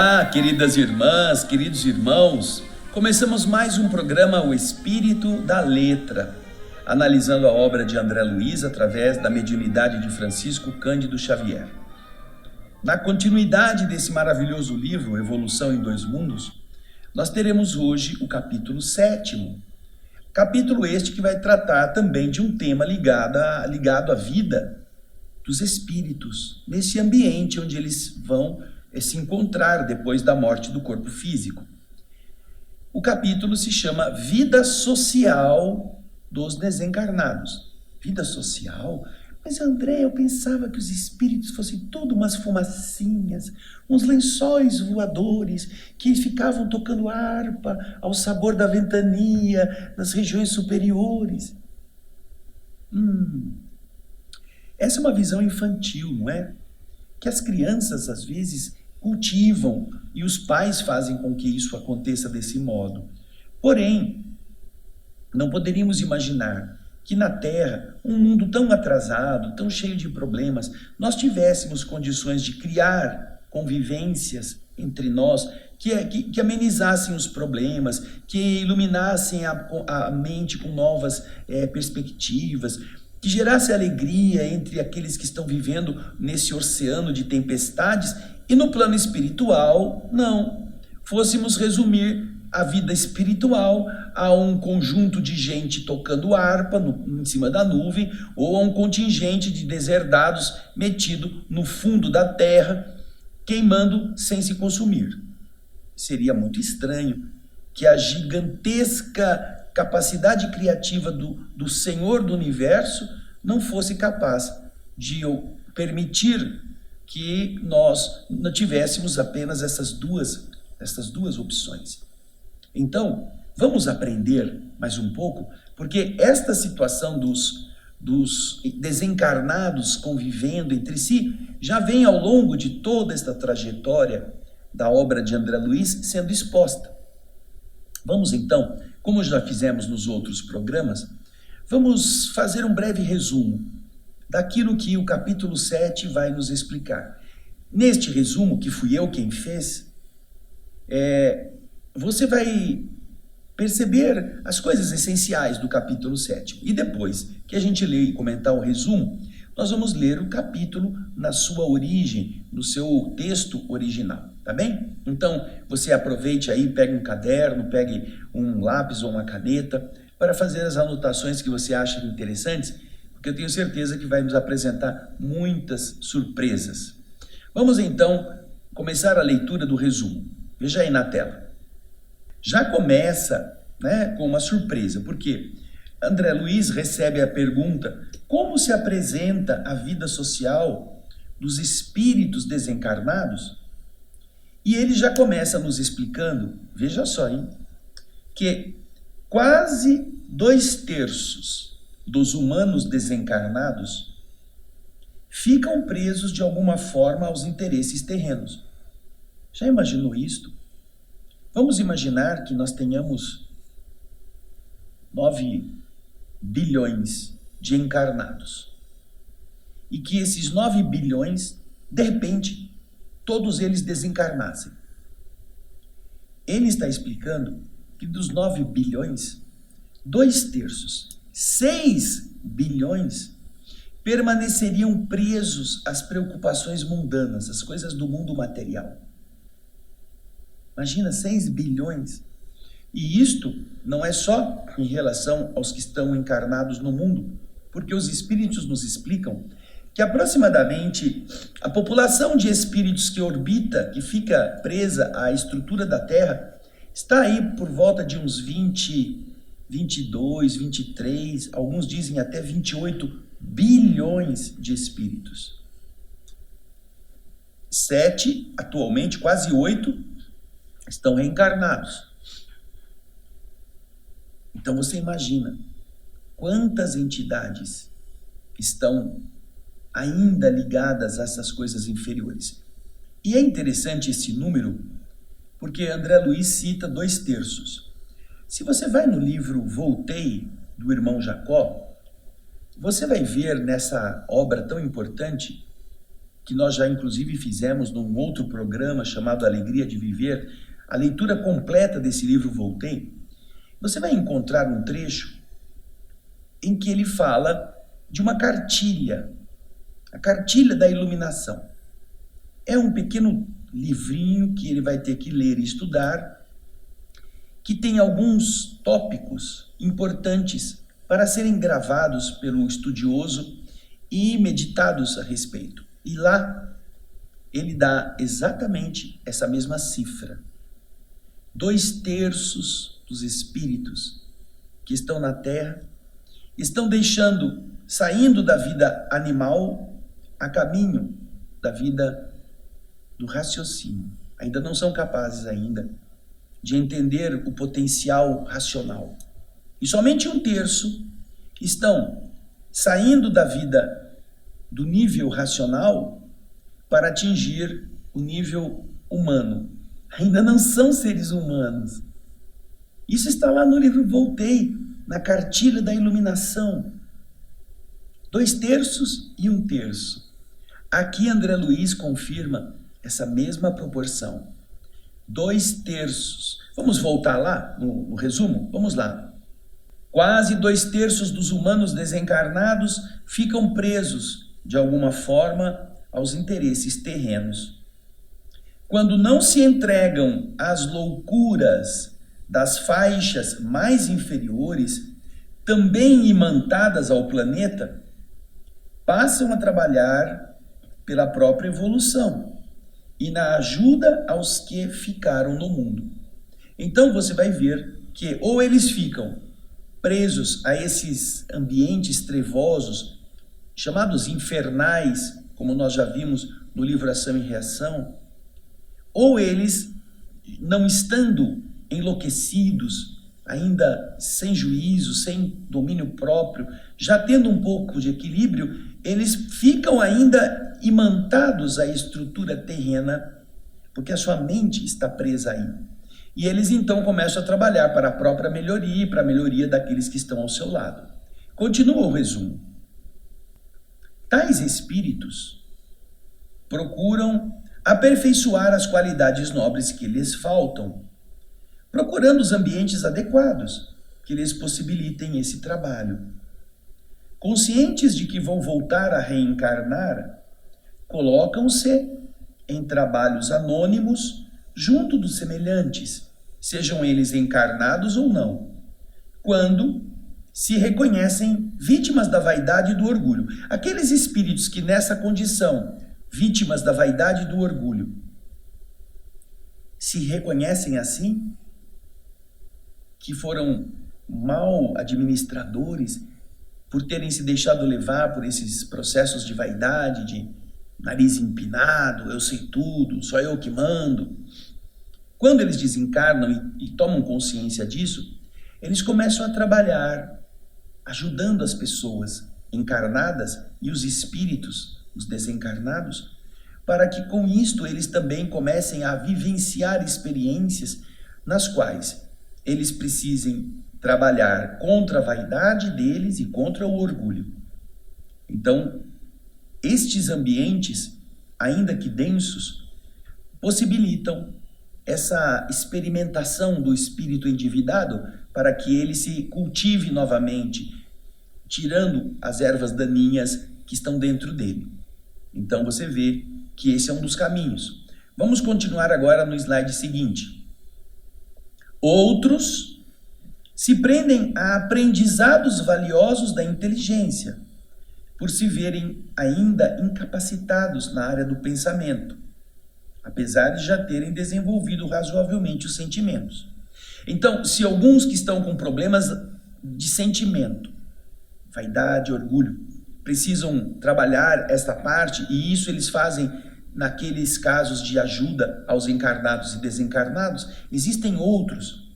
Olá, queridas irmãs, queridos irmãos. Começamos mais um programa O Espírito da Letra, analisando a obra de André Luiz através da mediunidade de Francisco Cândido Xavier. Na continuidade desse maravilhoso livro, Evolução em Dois Mundos, nós teremos hoje o capítulo 7º. Capítulo este que vai tratar também de um tema ligado à vida dos espíritos, nesse ambiente onde eles vão se encontrar depois da morte do corpo físico. O capítulo se chama Vida Social dos Desencarnados. Vida social? Mas André, eu pensava que os espíritos fossem tudo umas fumacinhas, uns lençóis voadores que ficavam tocando harpa ao sabor da ventania nas regiões superiores. Essa é uma visão infantil, não é? Que as crianças, às vezes, cultivam e os pais fazem com que isso aconteça desse modo. Porém, não poderíamos imaginar que na Terra, um mundo tão atrasado, tão cheio de problemas, nós tivéssemos condições de criar convivências entre nós que amenizassem os problemas, que iluminassem a mente com novas perspectivas, que gerasse alegria entre aqueles que estão vivendo nesse oceano de tempestades. E no plano espiritual, não. Fôssemos resumir a vida espiritual a um conjunto de gente tocando harpa em cima da nuvem, ou a um contingente de deserdados metido no fundo da terra, queimando sem se consumir. Seria muito estranho que a gigantesca capacidade criativa do Senhor do Universo não fosse capaz de permitir que nós não tivéssemos apenas essas duas opções. Então, vamos aprender mais um pouco, porque esta situação dos desencarnados convivendo entre si já vem ao longo de toda esta trajetória da obra de André Luiz sendo exposta. Vamos então, como já fizemos nos outros programas, vamos fazer um breve resumo daquilo que o capítulo 7 vai nos explicar. Neste resumo, que fui eu quem fez, você vai perceber as coisas essenciais do capítulo 7. E depois que a gente ler e comentar o resumo, nós vamos ler o capítulo na sua origem, no seu texto original, tá bem? Então, você aproveite aí, pegue um caderno, pegue um lápis ou uma caneta para fazer as anotações que você acha interessantes, porque eu tenho certeza que vai nos apresentar muitas surpresas. Vamos então começar a leitura do resumo. Veja aí na tela. Já começa, com uma surpresa, porque André Luiz recebe a pergunta: como se apresenta a vida social dos espíritos desencarnados? E ele já começa nos explicando, veja só, que quase 2/3 dos humanos desencarnados ficam presos de alguma forma aos interesses terrenos. Já imaginou isto? Vamos imaginar que nós tenhamos 9 bilhões de encarnados e que esses 9 bilhões, de repente, todos eles desencarnassem. Ele está explicando que dos 9 bilhões, 2/3, 6 bilhões, permaneceriam presos às preocupações mundanas, às coisas do mundo material. Imagina, 6 bilhões. E isto não é só em relação aos que estão encarnados no mundo, porque os espíritos nos explicam que aproximadamente a população de espíritos que orbita, que fica presa à estrutura da Terra, está aí por volta de uns 20, 22, 23, alguns dizem até 28 bilhões de espíritos. 7, atualmente quase 8, estão reencarnados. Então você imagina quantas entidades estão ainda ligadas a essas coisas inferiores. E é interessante esse número, porque André Luiz cita 2/3. Se você vai no livro Voltei, do irmão Jacó, você vai ver nessa obra tão importante que nós já inclusive fizemos num outro programa chamado Alegria de Viver, a leitura completa desse livro Voltei, você vai encontrar um trecho em que ele fala de uma cartilha, a cartilha da iluminação. É um pequeno livrinho que ele vai ter que ler e estudar, que tem alguns tópicos importantes para serem gravados pelo estudioso e meditados a respeito. E lá ele dá exatamente essa mesma cifra. 2/3 dos espíritos que estão na Terra estão saindo da vida animal a caminho da vida do raciocínio. Ainda não são capazes ainda de entender o potencial racional. E somente 1/3 estão saindo da vida do nível racional para atingir o nível humano. Ainda não são seres humanos. Isso está lá no livro Voltei, na cartilha da iluminação. 2/3 e 1/3. Aqui André Luiz confirma essa mesma proporção. 2/3. Vamos voltar lá no resumo? Vamos lá. Quase 2/3 dos humanos desencarnados ficam presos, de alguma forma, aos interesses terrenos. Quando não se entregam às loucuras das faixas mais inferiores, também imantadas ao planeta, passam a trabalhar pela própria evolução e na ajuda aos que ficaram no mundo. Então você vai ver que ou eles ficam presos a esses ambientes trevosos, chamados infernais, como nós já vimos no livro Ação e Reação, ou eles, não estando enlouquecidos, ainda sem juízo, sem domínio próprio, já tendo um pouco de equilíbrio, eles ficam ainda imantados à estrutura terrena, porque a sua mente está presa aí. E eles então começam a trabalhar para a própria melhoria e para a melhoria daqueles que estão ao seu lado. Continua o resumo. Tais espíritos procuram aperfeiçoar as qualidades nobres que lhes faltam, procurando os ambientes adequados que lhes possibilitem esse trabalho. Conscientes de que vão voltar a reencarnar, colocam-se em trabalhos anônimos junto dos semelhantes, sejam eles encarnados ou não, quando se reconhecem vítimas da vaidade e do orgulho. Aqueles espíritos que nessa condição, vítimas da vaidade e do orgulho, se reconhecem assim, que foram mal administradores por terem se deixado levar por esses processos de vaidade, de nariz empinado, eu sei tudo, só eu que mando. Quando eles desencarnam e tomam consciência disso, eles começam a trabalhar, ajudando as pessoas encarnadas e os espíritos, os desencarnados, para que com isto eles também comecem a vivenciar experiências nas quais eles precisem trabalhar contra a vaidade deles e contra o orgulho. Então, estes ambientes, ainda que densos, possibilitam essa experimentação do espírito endividado para que ele se cultive novamente, tirando as ervas daninhas que estão dentro dele. Então você vê que esse é um dos caminhos. Vamos continuar agora no slide seguinte. Outros se prendem a aprendizados valiosos da inteligência, por se verem ainda incapacitados na área do pensamento, apesar de já terem desenvolvido razoavelmente os sentimentos. Então, se alguns que estão com problemas de sentimento, vaidade, orgulho, precisam trabalhar esta parte, e isso eles fazem naqueles casos de ajuda aos encarnados e desencarnados, existem outros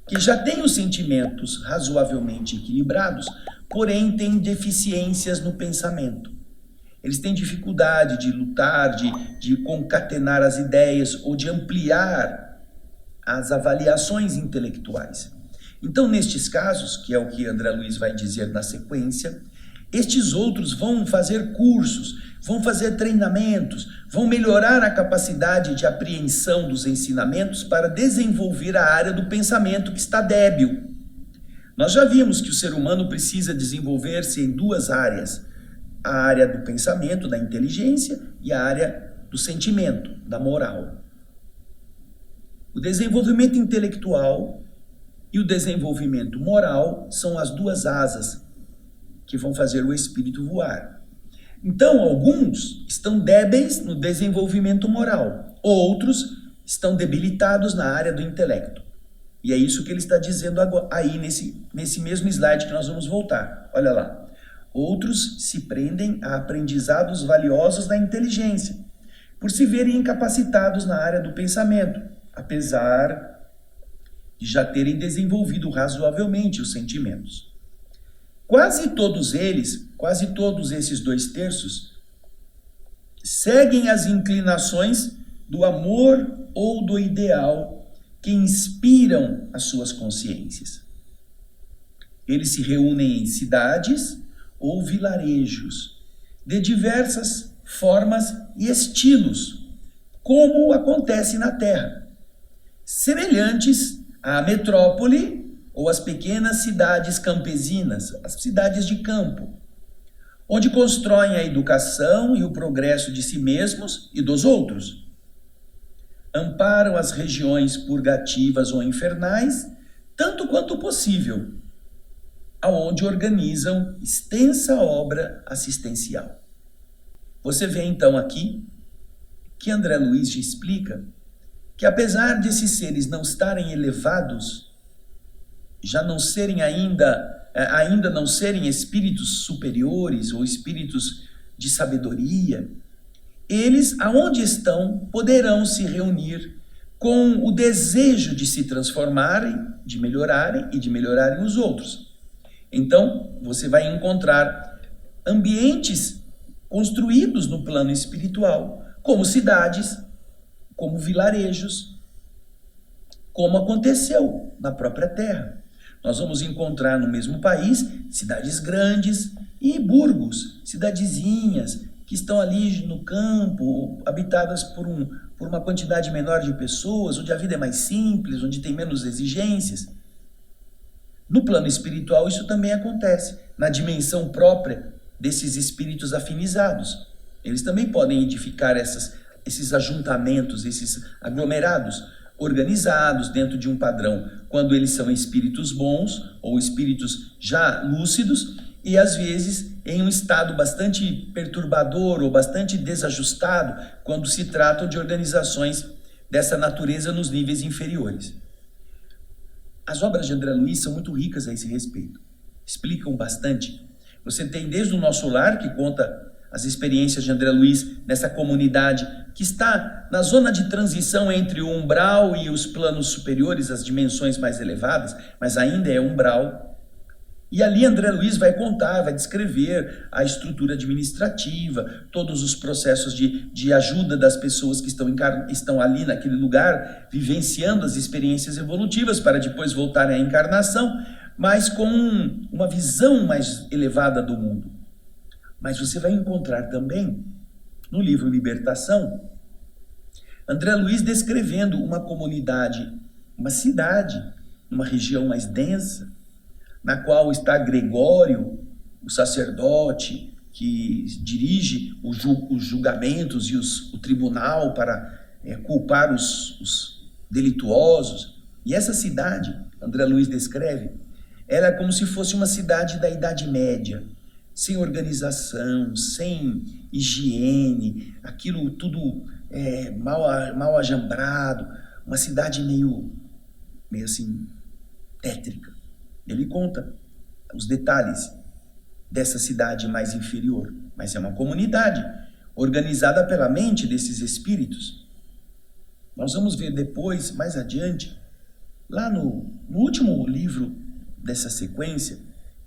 que já têm os sentimentos razoavelmente equilibrados, porém têm deficiências no pensamento. Eles têm dificuldade de lutar, de concatenar as ideias ou de ampliar as avaliações intelectuais. Então, nestes casos, que é o que André Luiz vai dizer na sequência, Estes outros vão fazer cursos, vão fazer treinamentos, vão melhorar a capacidade de apreensão dos ensinamentos para desenvolver a área do pensamento que está débil. Nós já vimos que o ser humano precisa desenvolver-se em duas áreas: a área do pensamento, da inteligência, e a área do sentimento, da moral. O desenvolvimento intelectual e o desenvolvimento moral são as duas asas que vão fazer o espírito voar. Então, alguns estão débeis no desenvolvimento moral, outros estão debilitados na área do intelecto. E é isso que ele está dizendo aí nesse mesmo slide que nós vamos voltar. Olha lá. Outros se prendem a aprendizados valiosos da inteligência, por se verem incapacitados na área do pensamento, apesar de já terem desenvolvido razoavelmente os sentimentos. Quase todos esses 2/3, seguem as inclinações do amor ou do ideal que inspiram as suas consciências. Eles se reúnem em cidades ou vilarejos, de diversas formas e estilos, como acontece na Terra, semelhantes à metrópole ou às pequenas cidades campesinas, as cidades de campo, onde constroem a educação e o progresso de si mesmos e dos outros. Amparam as regiões purgativas ou infernais, tanto quanto possível, aonde organizam extensa obra assistencial. Você vê então aqui que André Luiz explica que, apesar desses seres não estarem elevados, já não serem ainda não serem espíritos superiores ou espíritos de sabedoria, eles, aonde estão, poderão se reunir com o desejo de se transformarem, de melhorarem os outros. Então, você vai encontrar ambientes construídos no plano espiritual, como cidades, como vilarejos, como aconteceu na própria Terra. Nós vamos encontrar no mesmo país cidades grandes e burgos, cidadezinhas que estão ali no campo, habitadas por uma quantidade menor de pessoas, onde a vida é mais simples, onde tem menos exigências. No plano espiritual isso também acontece, na dimensão própria desses espíritos afinizados. Eles também podem edificar esses ajuntamentos, esses aglomerados, organizados dentro de um padrão, quando eles são espíritos bons ou espíritos já lúcidos, e às vezes em um estado bastante perturbador ou bastante desajustado, quando se tratam de organizações dessa natureza nos níveis inferiores. As obras de André Luiz são muito ricas a esse respeito, explicam bastante. Você tem desde o Nosso Lar, que conta as experiências de André Luiz nessa comunidade que está na zona de transição entre o umbral e os planos superiores, as dimensões mais elevadas, mas ainda é umbral. E ali André Luiz vai contar, vai descrever a estrutura administrativa, todos os processos de ajuda das pessoas que estão ali naquele lugar, vivenciando as experiências evolutivas para depois voltarem à encarnação, mas com uma visão mais elevada do mundo. Mas você vai encontrar também, no livro Libertação, André Luiz descrevendo uma comunidade, uma cidade, uma região mais densa, na qual está Gregório, o sacerdote, que dirige os julgamentos e o tribunal para culpar os delituosos. E essa cidade, André Luiz descreve, ela é como se fosse uma cidade da Idade Média, sem organização, sem higiene, aquilo tudo mal ajambrado, uma cidade meio assim, tétrica. Ele conta os detalhes dessa cidade mais inferior, mas é uma comunidade organizada pela mente desses espíritos. Nós vamos ver depois, mais adiante, lá no último livro dessa sequência,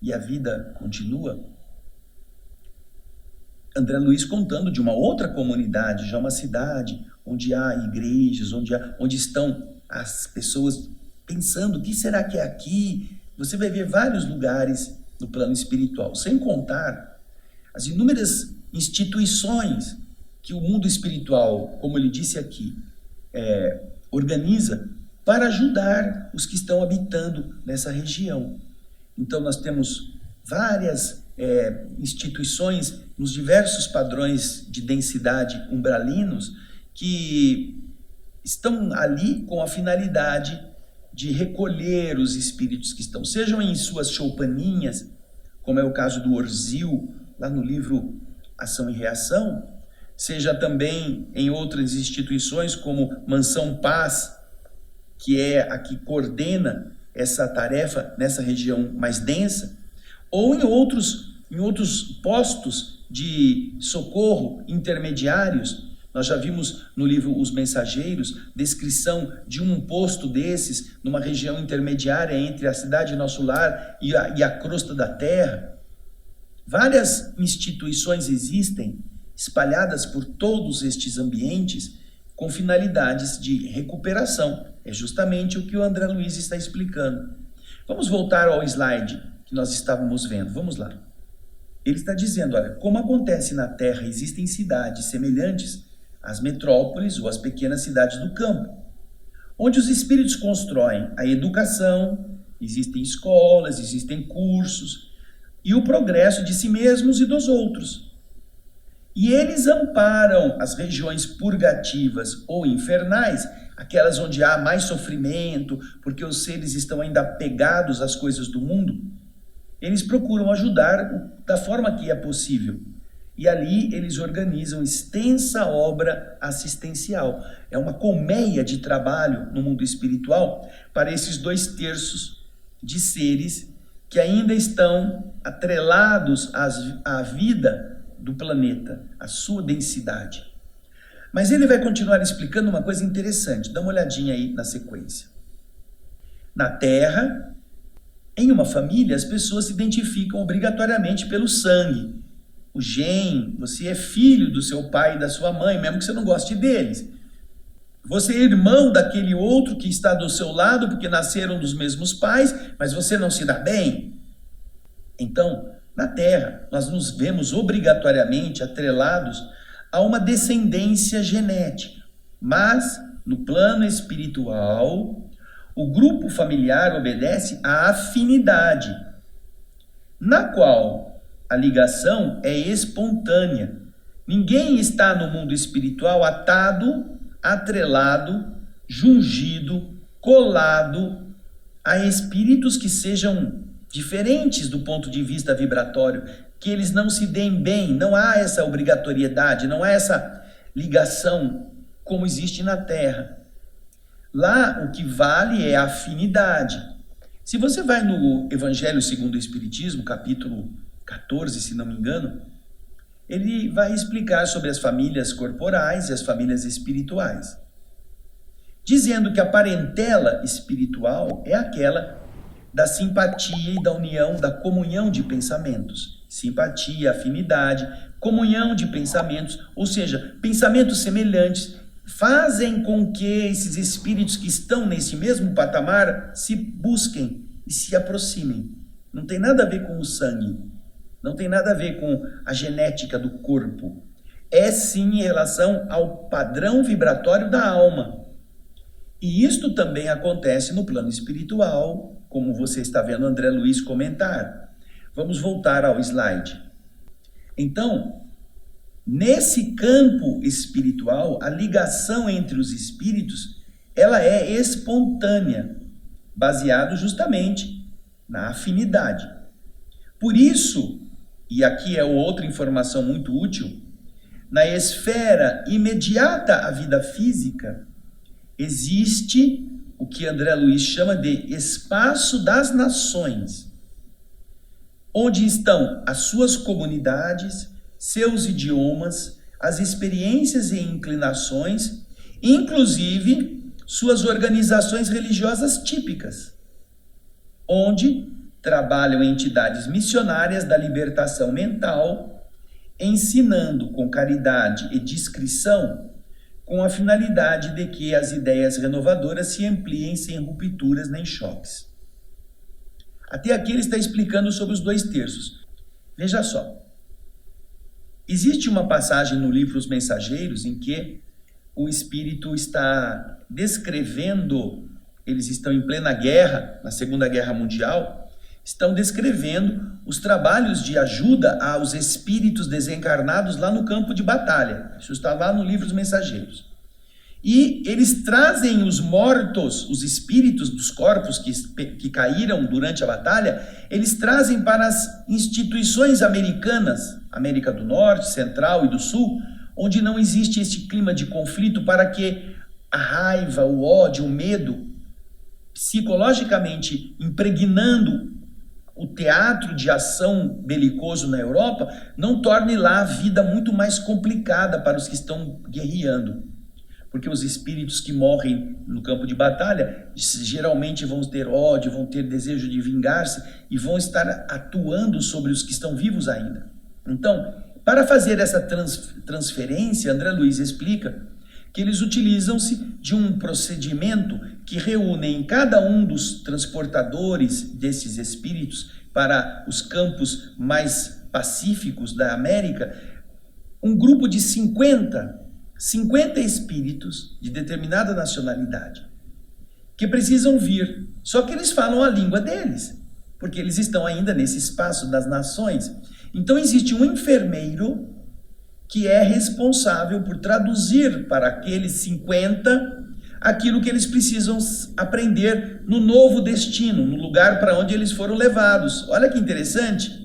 E a Vida Continua, André Luiz contando de uma outra comunidade, já uma cidade onde há igrejas, onde estão as pessoas pensando, o que será que é aqui? Você vai ver vários lugares no plano espiritual, sem contar as inúmeras instituições que o mundo espiritual, como ele disse aqui, organiza para ajudar os que estão habitando nessa região. Então nós temos várias instituições nos diversos padrões de densidade umbralinos que estão ali com a finalidade de recolher os espíritos que estão, sejam em suas choupaninhas, como é o caso do Orzil, lá no livro Ação e Reação, seja também em outras instituições como Mansão Paz, que é a que coordena essa tarefa nessa região mais densa, ou em outros postos de socorro intermediários. Nós já vimos no livro Os Mensageiros descrição de um posto desses numa região intermediária entre a cidade Nosso Lar e a crosta da terra. Várias instituições existem espalhadas por todos estes ambientes com finalidades de recuperação. É justamente o que o André Luiz está explicando. Vamos voltar ao slide que nós estávamos vendo. Vamos lá. Ele está dizendo, olha, como acontece na Terra, existem cidades semelhantes às metrópoles ou às pequenas cidades do campo, onde os espíritos constroem a educação, existem escolas, existem cursos, e o progresso de si mesmos e dos outros. E eles amparam as regiões purgativas ou infernais, aquelas onde há mais sofrimento, porque os seres estão ainda apegados às coisas do mundo. Eles procuram ajudar da forma que é possível. E ali eles organizam extensa obra assistencial. É uma colmeia de trabalho no mundo espiritual para esses 2/3 de seres que ainda estão atrelados à vida do planeta, à sua densidade. Mas ele vai continuar explicando uma coisa interessante. Dá uma olhadinha aí na sequência. Na Terra, em uma família, as pessoas se identificam obrigatoriamente pelo sangue. O gene, você é filho do seu pai e da sua mãe, mesmo que você não goste deles. Você é irmão daquele outro que está do seu lado porque nasceram dos mesmos pais, mas você não se dá bem. Então, na Terra, nós nos vemos obrigatoriamente atrelados a uma descendência genética. Mas, no plano espiritual, o grupo familiar obedece à afinidade, na qual a ligação é espontânea. Ninguém está no mundo espiritual atado, atrelado, jungido, colado a espíritos que sejam diferentes do ponto de vista vibratório, que eles não se deem bem. Não há essa obrigatoriedade, não há essa ligação como existe na Terra. Lá o que vale é a afinidade. Se você vai no Evangelho segundo o Espiritismo, capítulo 14, se não me engano, ele vai explicar sobre as famílias corporais e as famílias espirituais, dizendo que a parentela espiritual é aquela da simpatia e da união, da comunhão de pensamentos. Simpatia, afinidade, comunhão de pensamentos, ou seja, pensamentos semelhantes, fazem com que esses espíritos que estão nesse mesmo patamar se busquem e se aproximem. Não tem nada a ver com o sangue, não tem nada a ver com a genética do corpo. É sim em relação ao padrão vibratório da alma. E isto também acontece no plano espiritual, como você está vendo André Luiz comentar. Vamos voltar ao slide. Então, nesse campo espiritual, a ligação entre os espíritos, ela é espontânea, baseado justamente na afinidade. Por isso, e aqui é outra informação muito útil, na esfera imediata à vida física, existe o que André Luiz chama de espaço das nações, onde estão as suas comunidades, seus idiomas, as experiências e inclinações, inclusive suas organizações religiosas típicas, onde trabalham entidades missionárias da libertação mental, ensinando com caridade e discrição, com a finalidade de que as ideias renovadoras se ampliem sem rupturas nem choques. Até aqui ele está explicando sobre os 2/3. Veja só. Existe uma passagem no livro Os Mensageiros em que o Espírito está descrevendo, eles estão em plena guerra, na Segunda Guerra Mundial, estão descrevendo os trabalhos de ajuda aos espíritos desencarnados lá no campo de batalha. Isso está lá no livro Os Mensageiros. E eles trazem os mortos, os espíritos dos corpos que caíram durante a batalha, eles trazem para as instituições americanas, América do Norte, Central e do Sul, onde não existe este clima de conflito, para que a raiva, o ódio, o medo, psicologicamente impregnando o teatro de ação belicoso na Europa, não torne lá a vida muito mais complicada para os que estão guerreando. Porque os espíritos que morrem no campo de batalha geralmente vão ter ódio, vão ter desejo de vingar-se e vão estar atuando sobre os que estão vivos ainda. Então, para fazer essa transferência, André Luiz explica que eles utilizam-se de um procedimento que reúne em cada um dos transportadores desses espíritos para os campos mais pacíficos da América, um grupo de 50 espíritos de determinada nacionalidade que precisam vir, só que eles falam a língua deles, porque eles estão ainda nesse espaço das nações. Então existe um enfermeiro que é responsável por traduzir para aqueles 50 aquilo que eles precisam aprender no novo destino, no lugar para onde eles foram levados. Olha que interessante.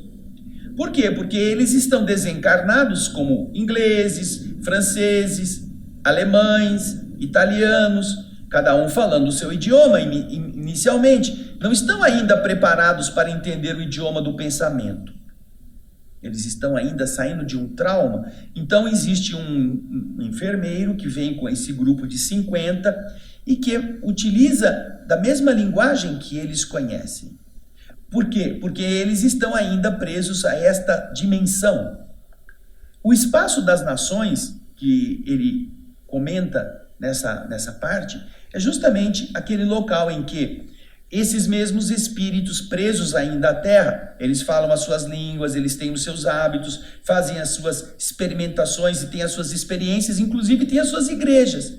Por quê? Porque eles estão desencarnados como ingleses, franceses, alemães, italianos, cada um falando o seu idioma inicialmente. Não estão ainda preparados para entender o idioma do pensamento. Eles estão ainda saindo de um trauma. Então existe um enfermeiro que vem com esse grupo de 50 e que utiliza da mesma linguagem que eles conhecem. Por quê? Porque eles estão ainda presos a esta dimensão. O espaço das nações, que ele comenta nessa parte, é justamente aquele local em que esses mesmos espíritos presos ainda à Terra, eles falam as suas línguas, eles têm os seus hábitos, fazem as suas experimentações e têm as suas experiências, inclusive têm as suas igrejas.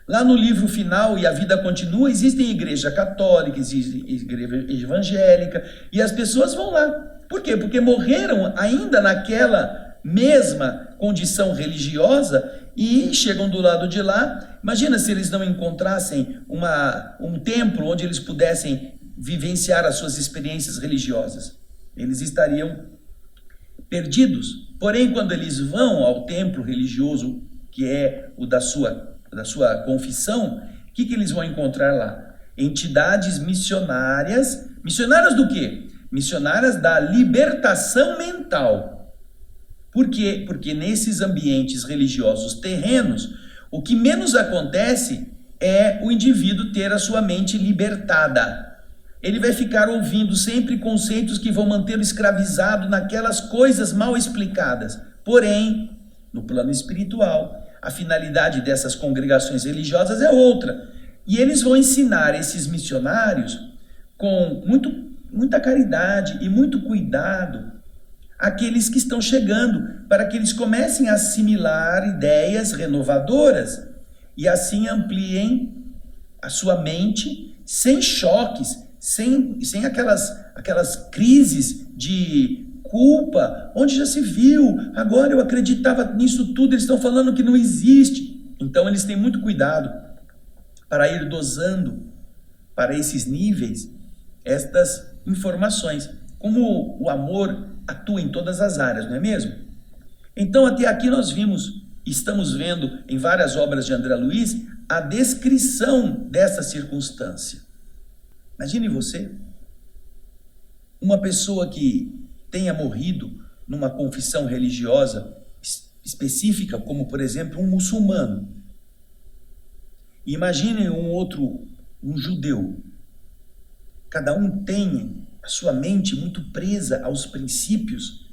Lá no livro final, E a Vida Continua, existem igreja católica, existe igreja evangélica, e as pessoas vão lá. Por quê? Porque morreram ainda naquela mesma condição religiosa e chegam do lado de lá. Imagina se eles não encontrassem um templo onde eles pudessem vivenciar as suas experiências religiosas. Eles estariam perdidos. Porém, quando eles vão ao templo religioso, que é o da sua confissão, o que eles vão encontrar lá? Entidades missionárias. Missionárias do quê? Missionárias da libertação mental. Por quê? Porque nesses ambientes religiosos terrenos, o que menos acontece é o indivíduo ter a sua mente libertada. Ele vai ficar ouvindo sempre conceitos que vão mantê-lo escravizado naquelas coisas mal explicadas. Porém, no plano espiritual, a finalidade dessas congregações religiosas é outra. E eles vão ensinar esses missionários com muita caridade e muito cuidado aqueles que estão chegando, para que eles comecem a assimilar ideias renovadoras e assim ampliem a sua mente sem choques, sem aquelas crises de culpa, onde já se viu, agora eu acreditava nisso tudo, eles estão falando que não existe. Então eles têm muito cuidado para ir dosando para esses níveis estas informações, como o amor atua em todas as áreas, não é mesmo? Então até aqui nós estamos vendo em várias obras de André Luiz a descrição dessa circunstância. Imagine você, uma pessoa que tenha morrido numa confissão religiosa específica, como por exemplo um muçulmano. Imagine um judeu. Cada um tem a sua mente muito presa aos princípios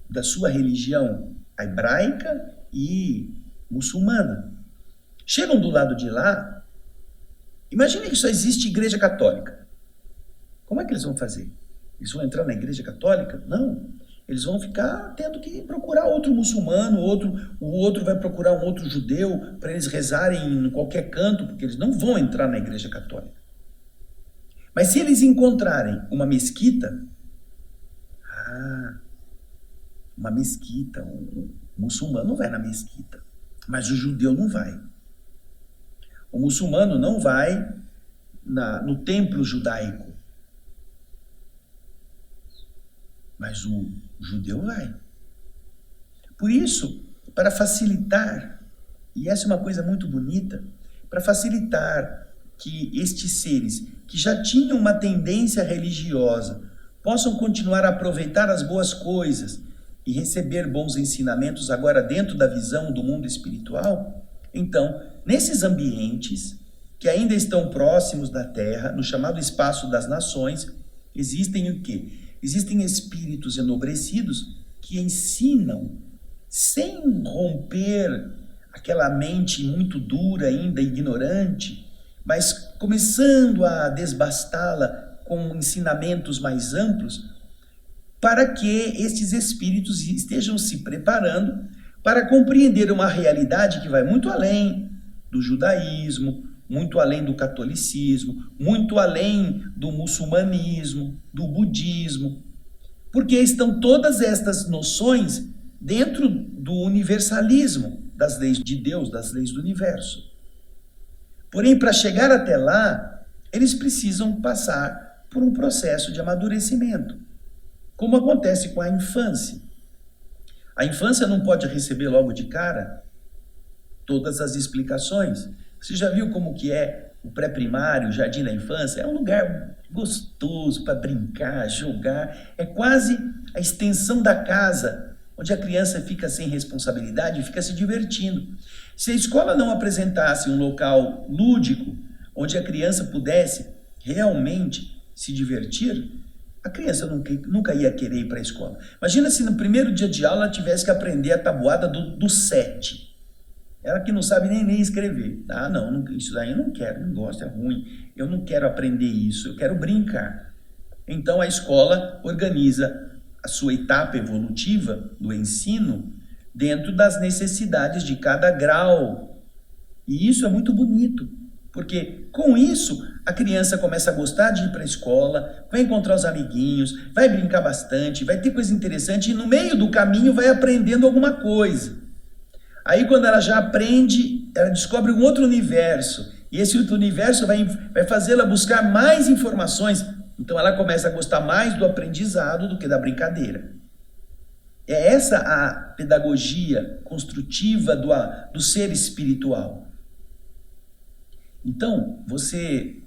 da sua religião hebraica e muçulmana. Chegam do lado de lá, imagine que só existe igreja católica. Como é que eles vão fazer? Eles vão entrar na igreja católica? Não. Eles vão ficar tendo que procurar outro muçulmano, o outro vai procurar um outro judeu para eles rezarem em qualquer canto, porque eles não vão entrar na Igreja Católica. Mas se eles encontrarem uma mesquita, uma mesquita, um muçulmano vai na mesquita, mas o judeu não vai. O muçulmano não vai no templo judaico, mas o judeu vai. Por isso, para facilitar, e essa é uma coisa muito bonita, para facilitar que estes seres que já tinham uma tendência religiosa possam continuar a aproveitar as boas coisas e receber bons ensinamentos agora dentro da visão do mundo espiritual, então, nesses ambientes que ainda estão próximos da Terra, no chamado espaço das nações, existem o quê? Existem espíritos enobrecidos que ensinam, sem romper aquela mente muito dura ainda, ignorante, mas começando a desbastá-la com ensinamentos mais amplos, para que estes espíritos estejam se preparando para compreender uma realidade que vai muito além do judaísmo, muito além do catolicismo, muito além do muçulmanismo, do budismo, porque estão todas estas noções dentro do universalismo das leis de Deus, das leis do universo. Porém, para chegar até lá, eles precisam passar por um processo de amadurecimento, como acontece com a infância. A infância não pode receber logo de cara todas as explicações. Você já viu como que é o pré-primário, o jardim da infância? É um lugar gostoso para brincar, jogar. É quase a extensão da casa, onde a criança fica sem responsabilidade e fica se divertindo. Se a escola não apresentasse um local lúdico, onde a criança pudesse realmente se divertir, a criança nunca ia querer ir para a escola. Imagina se no primeiro dia de aula ela tivesse que aprender a tabuada do 7. Ela que não sabe nem escrever. Não, isso daí eu não quero, não gosto, é ruim. Eu não quero aprender isso, eu quero brincar. Então a escola organiza a sua etapa evolutiva do ensino dentro das necessidades de cada grau. E isso é muito bonito, porque com isso a criança começa a gostar de ir para a escola, vai encontrar os amiguinhos, vai brincar bastante, vai ter coisa interessante e no meio do caminho vai aprendendo alguma coisa. Aí quando ela já aprende, ela descobre um outro universo, e esse outro universo vai fazê-la buscar mais informações, então ela começa a gostar mais do aprendizado do que da brincadeira. É essa a pedagogia construtiva do ser espiritual. Então, você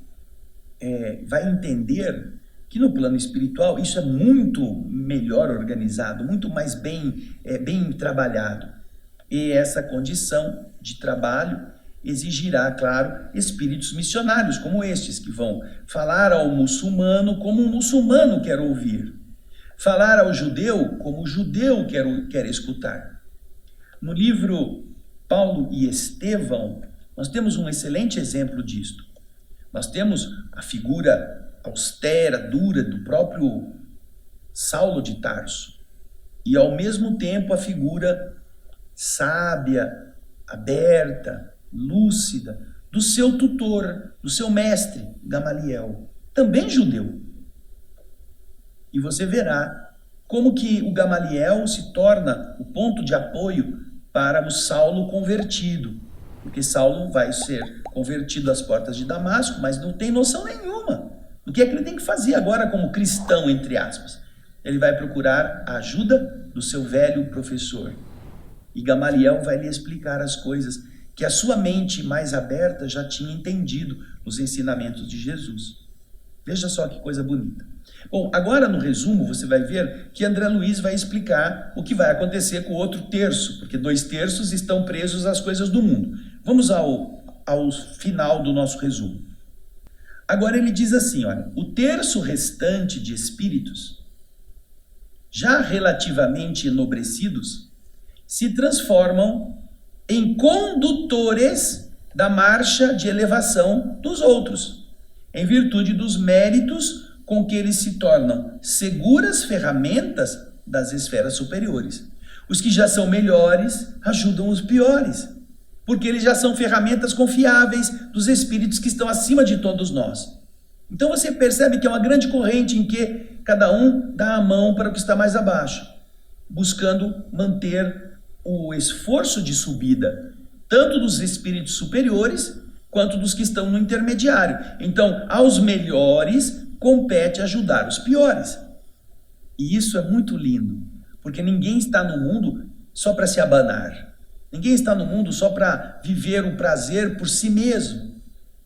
vai entender que no plano espiritual isso é muito melhor organizado, muito mais bem trabalhado. E essa condição de trabalho exigirá, claro, espíritos missionários como estes, que vão falar ao muçulmano como um muçulmano quer ouvir, falar ao judeu como o judeu quer escutar. No livro Paulo e Estevão, nós temos um excelente exemplo disto. Nós temos a figura austera, dura do próprio Saulo de Tarso e, ao mesmo tempo, a figura sábia, aberta, lúcida do seu tutor, do seu mestre, Gamaliel, também judeu. E você verá como que o Gamaliel se torna o ponto de apoio para o Saulo convertido, porque Saulo vai ser convertido às portas de Damasco, mas não tem noção nenhuma do que é que ele tem que fazer agora como cristão, entre aspas. Ele vai procurar a ajuda do seu velho professor. E Gamaliel vai lhe explicar as coisas que a sua mente mais aberta já tinha entendido nos ensinamentos de Jesus. Veja só que coisa bonita. Bom, agora no resumo você vai ver que André Luiz vai explicar o que vai acontecer com o outro terço, porque 2/3 estão presos às coisas do mundo. Vamos ao final do nosso resumo. Agora ele diz assim, olha, o terço restante de espíritos, já relativamente enobrecidos, se transformam em condutores da marcha de elevação dos outros, em virtude dos méritos com que eles se tornam seguras ferramentas das esferas superiores. Os que já são melhores ajudam os piores, porque eles já são ferramentas confiáveis dos espíritos que estão acima de todos nós. Então você percebe que é uma grande corrente em que cada um dá a mão para o que está mais abaixo, buscando manter o esforço de subida, tanto dos espíritos superiores, quanto dos que estão no intermediário. Então, aos melhores compete ajudar os piores. E isso é muito lindo, porque ninguém está no mundo só para se abanar. Ninguém está no mundo só para viver o prazer por si mesmo.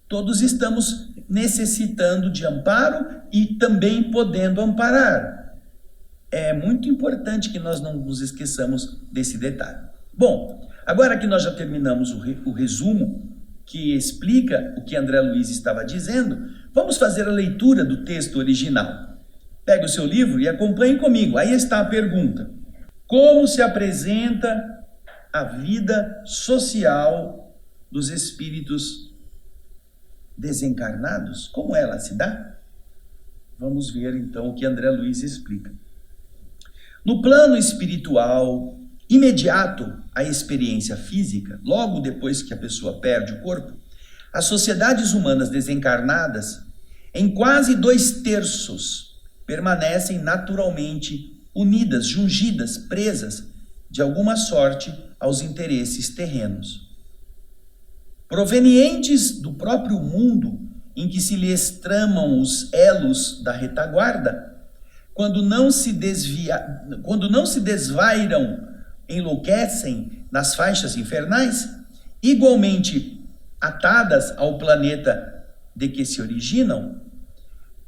Todos estamos necessitando de amparo e também podendo amparar. É muito importante que nós não nos esqueçamos desse detalhe. Bom, agora que nós já terminamos o resumo que explica o que André Luiz estava dizendo, vamos fazer a leitura do texto original. Pegue o seu livro e acompanhe comigo. Aí está a pergunta: como se apresenta a vida social dos espíritos desencarnados? Como ela se dá? Vamos ver então o que André Luiz explica. No plano espiritual, imediato à experiência física, logo depois que a pessoa perde o corpo, as sociedades humanas desencarnadas, em quase 2/3, permanecem naturalmente unidas, jungidas, presas, de alguma sorte, aos interesses terrenos. Provenientes do próprio mundo em que se lhes tramam os elos da retaguarda, quando não se desvairam, enlouquecem nas faixas infernais, igualmente atadas ao planeta de que se originam,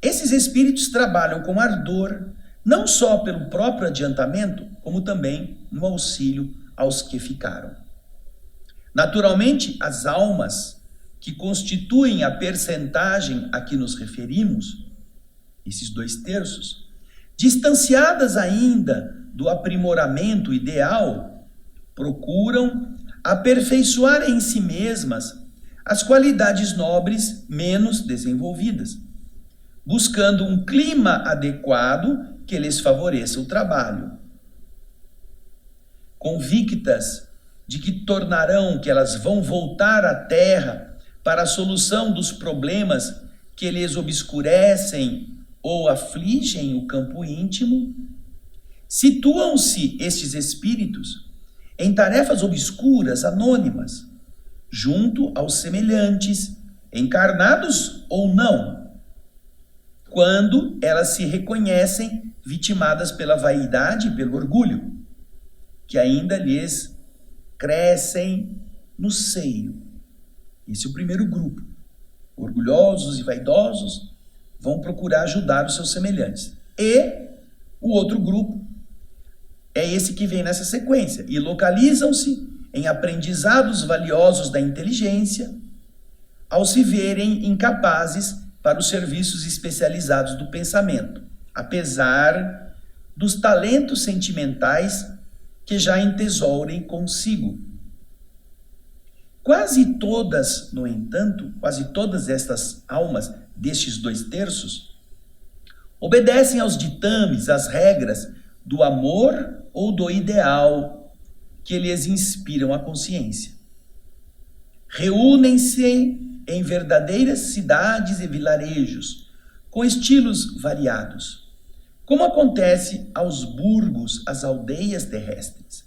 esses espíritos trabalham com ardor, não só pelo próprio adiantamento, como também no auxílio aos que ficaram. Naturalmente, as almas que constituem a percentagem a que nos referimos, esses 2/3, distanciadas ainda do aprimoramento ideal, procuram aperfeiçoar em si mesmas as qualidades nobres menos desenvolvidas, buscando um clima adequado que lhes favoreça o trabalho. Convictas de que elas vão voltar à Terra para a solução dos problemas que lhes obscurecem ou afligem o campo íntimo, situam-se estes espíritos em tarefas obscuras, anônimas, junto aos semelhantes, encarnados ou não, quando elas se reconhecem vitimadas pela vaidade e pelo orgulho, que ainda lhes crescem no seio. Esse é o primeiro grupo. Orgulhosos e vaidosos vão procurar ajudar os seus semelhantes. E o outro grupo é esse que vem nessa sequência. E localizam-se em aprendizados valiosos da inteligência, ao se verem incapazes para os serviços especializados do pensamento, apesar dos talentos sentimentais que já entesourem consigo. Quase todas, no entanto, quase todas estas almas destes 2/3 obedecem aos ditames, às regras do amor ou do ideal que lhes inspiram a consciência. Reúnem-se em verdadeiras cidades e vilarejos, com estilos variados, como acontece aos burgos, às aldeias terrestres,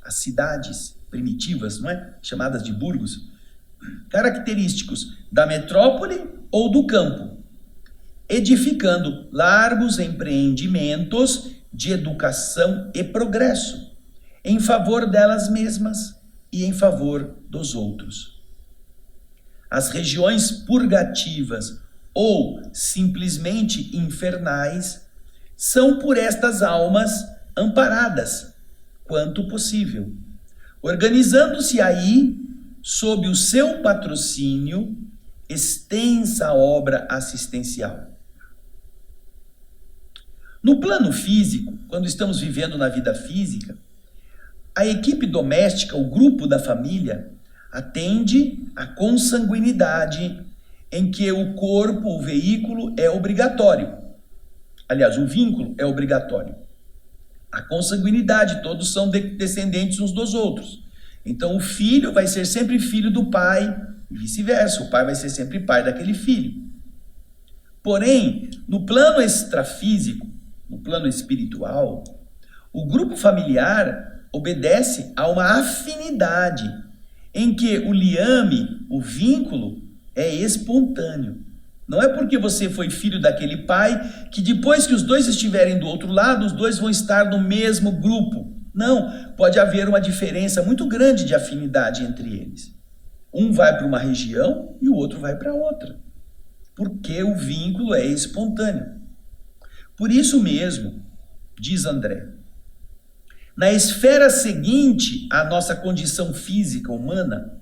as cidades primitivas, não é? Chamadas de burgos, característicos da metrópole ou do campo, edificando largos empreendimentos de educação e progresso, em favor delas mesmas e em favor dos outros. As regiões purgativas ou simplesmente infernais são por estas almas amparadas, quanto possível, organizando-se aí, sob o seu patrocínio, extensa obra assistencial. No plano físico, quando estamos vivendo na vida física, a equipe doméstica, o grupo da família, atende à consanguinidade em que o corpo, o veículo, é obrigatório. Aliás, o vínculo é obrigatório. A consanguinidade, todos são descendentes uns dos outros. Então o filho vai ser sempre filho do pai e vice-versa. O pai vai ser sempre pai daquele filho. Porém, no plano extrafísico, no plano espiritual, o grupo familiar obedece a uma afinidade em que o liame, o vínculo, é espontâneo. Não é porque você foi filho daquele pai que depois que os dois estiverem do outro lado, os dois vão estar no mesmo grupo. Não, pode haver uma diferença muito grande de afinidade entre eles. Um vai para uma região e o outro vai para outra, porque o vínculo é espontâneo. Por isso mesmo, diz André, na esfera seguinte à nossa condição física humana,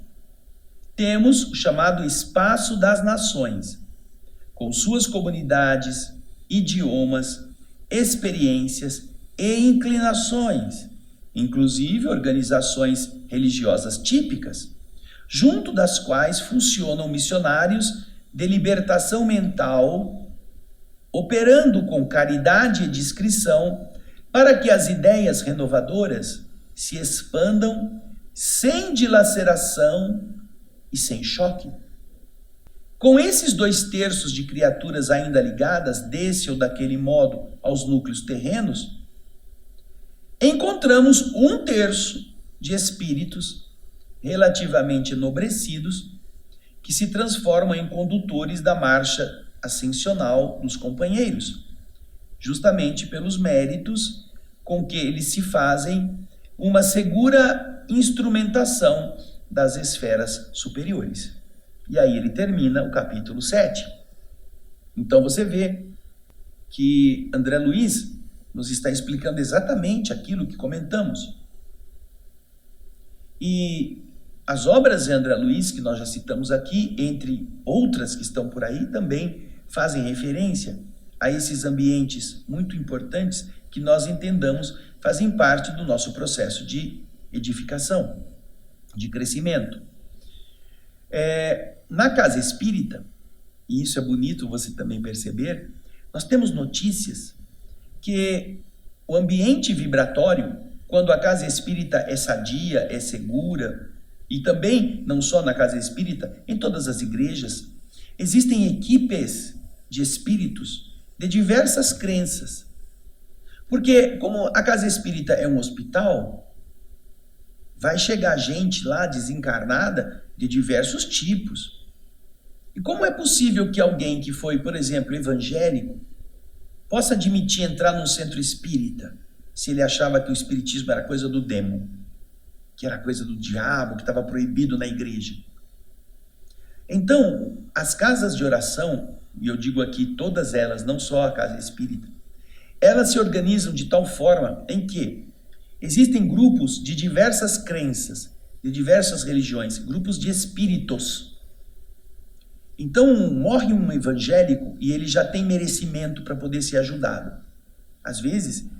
temos o chamado espaço das nações, com suas comunidades, idiomas, experiências e inclinações, inclusive organizações religiosas típicas, junto das quais funcionam missionários de libertação mental, operando com caridade e discrição, para que as ideias renovadoras se expandam sem dilaceração e sem choque. Com esses 2/3 de criaturas ainda ligadas desse ou daquele modo aos núcleos terrenos, encontramos 1/3 de espíritos relativamente enobrecidos que se transformam em condutores da marcha ascensional dos companheiros, justamente pelos méritos com que eles se fazem uma segura instrumentação das esferas superiores. E aí ele termina o capítulo 7. Então você vê que André Luiz nos está explicando exatamente aquilo que comentamos. E as obras de André Luiz, que nós já citamos aqui, entre outras que estão por aí, também fazem referência a esses ambientes muito importantes que nós entendamos fazem parte do nosso processo de edificação, de crescimento. Na casa espírita, e isso é bonito você também perceber, nós temos notícias que o ambiente vibratório, quando a casa espírita é sadia, é segura, e também, não só na casa espírita, em todas as igrejas, existem equipes de espíritos de diversas crenças. Porque, como a casa espírita é um hospital, vai chegar gente lá desencarnada de diversos tipos. E como é possível que alguém que foi, por exemplo, evangélico, possa admitir entrar num centro espírita, se ele achava que o espiritismo era coisa do demo, que era coisa do diabo, que estava proibido na igreja? Então, as casas de oração, e eu digo aqui todas elas, não só a casa espírita, elas se organizam de tal forma em que existem grupos de diversas crenças, de diversas religiões, grupos de espíritos. Então, morre um evangélico e ele já tem merecimento para poder ser ajudado. Às vezes,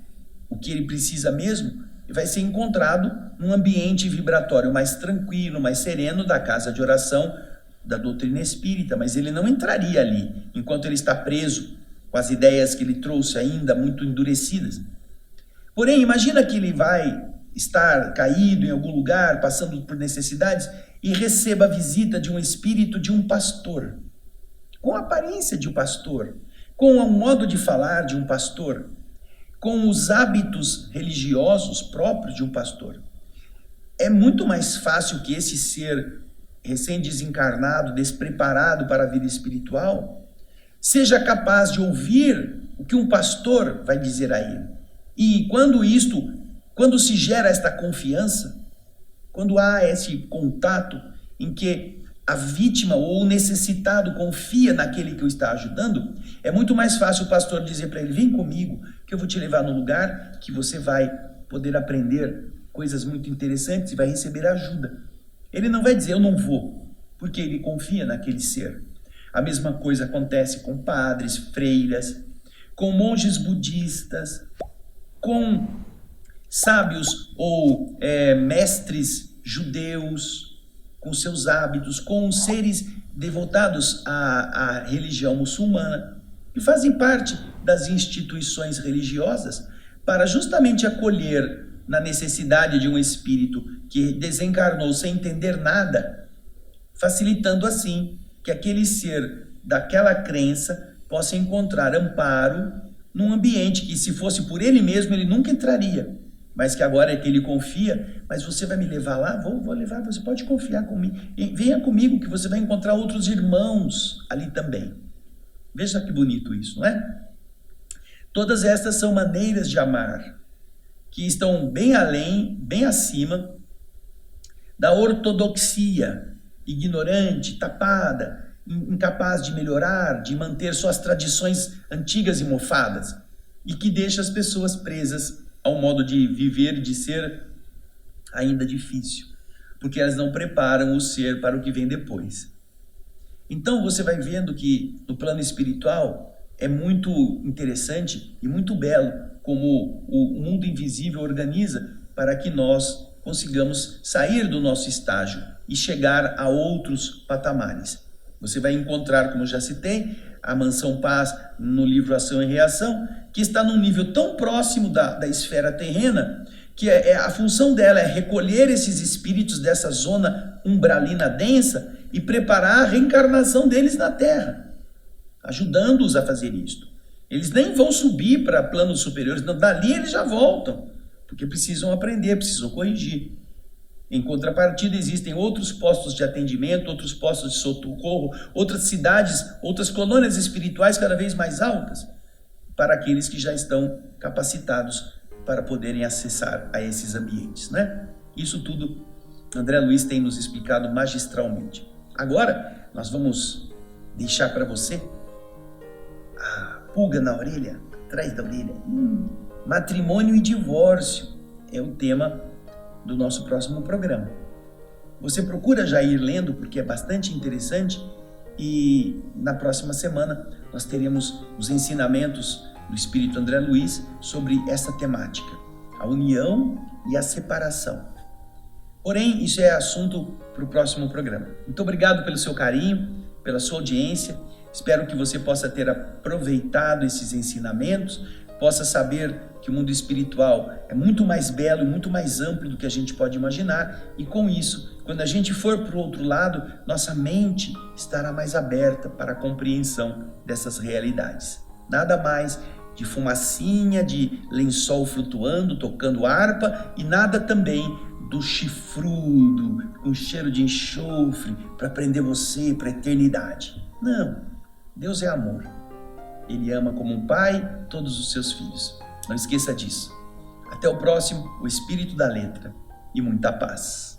o que ele precisa mesmo vai ser encontrado num ambiente vibratório mais tranquilo, mais sereno da casa de oração da doutrina espírita, mas ele não entraria ali enquanto ele está preso com as ideias que ele trouxe ainda muito endurecidas. Porém, imagina que ele vai estar caído em algum lugar, passando por necessidades, e receba a visita de um espírito de um pastor, com a aparência de um pastor, com o modo de falar de um pastor, com os hábitos religiosos próprios de um pastor. É muito mais fácil que esse ser recém-desencarnado, despreparado para a vida espiritual, seja capaz de ouvir o que um pastor vai dizer a ele. E quando se gera esta confiança, quando há esse contato em que a vítima ou o necessitado confia naquele que o está ajudando, é muito mais fácil o pastor dizer para ele: vem comigo, que eu vou te levar num lugar que você vai poder aprender coisas muito interessantes e vai receber ajuda. Ele não vai dizer eu não vou, porque ele confia naquele ser. A mesma coisa acontece com padres, freiras, com monges budistas, com sábios ou mestres judeus, com seus hábitos, com seres devotados à religião muçulmana, que fazem parte das instituições religiosas, para justamente acolher na necessidade de um espírito que desencarnou sem entender nada, facilitando assim que aquele ser daquela crença possa encontrar amparo num ambiente que, se fosse por ele mesmo, ele nunca entraria, mas que agora é que ele confia. Mas você vai me levar lá? Vou levar, você pode confiar comigo. Venha comigo que você vai encontrar outros irmãos ali também. Veja que bonito isso, não é? Todas estas são maneiras de amar que estão bem além, bem acima da ortodoxia, ignorante, tapada, incapaz de melhorar, de manter suas tradições antigas e mofadas, e que deixa as pessoas presas ao modo de viver e de ser ainda difícil, porque elas não preparam o ser para o que vem depois. Então você vai vendo que no plano espiritual é muito interessante e muito belo como o mundo invisível organiza para que nós consigamos sair do nosso estágio e chegar a outros patamares. Você vai encontrar, como já citei, a Mansão Paz no livro Ação e Reação, que está num nível tão próximo da esfera terrena, que a função dela é recolher esses espíritos dessa zona umbralina densa e preparar a reencarnação deles na Terra, ajudando-os a fazer isto. Eles nem vão subir para planos superiores, não, dali eles já voltam, porque precisam aprender, precisam corrigir. Em contrapartida, existem outros postos de atendimento, outros postos de socorro, outras cidades, outras colônias espirituais cada vez mais altas, para aqueles que já estão capacitados para poderem acessar a esses ambientes, né? Isso tudo André Luiz tem nos explicado magistralmente. Agora, nós vamos deixar para você a pulga na orelha, atrás da orelha. Matrimônio e divórcio é o tema do nosso próximo programa. Você procura já ir lendo, porque é bastante interessante, e na próxima semana nós teremos os ensinamentos do Espírito André Luiz sobre essa temática, a união e a separação. Porém, isso é assunto para o próximo programa. Muito obrigado pelo seu carinho, pela sua audiência. Espero que você possa ter aproveitado esses ensinamentos, possa saber que o mundo espiritual é muito mais belo e muito mais amplo do que a gente pode imaginar, e com isso, quando a gente for para o outro lado, nossa mente estará mais aberta para a compreensão dessas realidades. Nada mais de fumacinha, de lençol flutuando, tocando harpa, e nada também do chifrudo, com cheiro de enxofre, para prender você para a eternidade. Não, Deus é amor. Ele ama como um pai todos os seus filhos. Não esqueça disso. Até o próximo, o Espírito da Letra, e muita paz.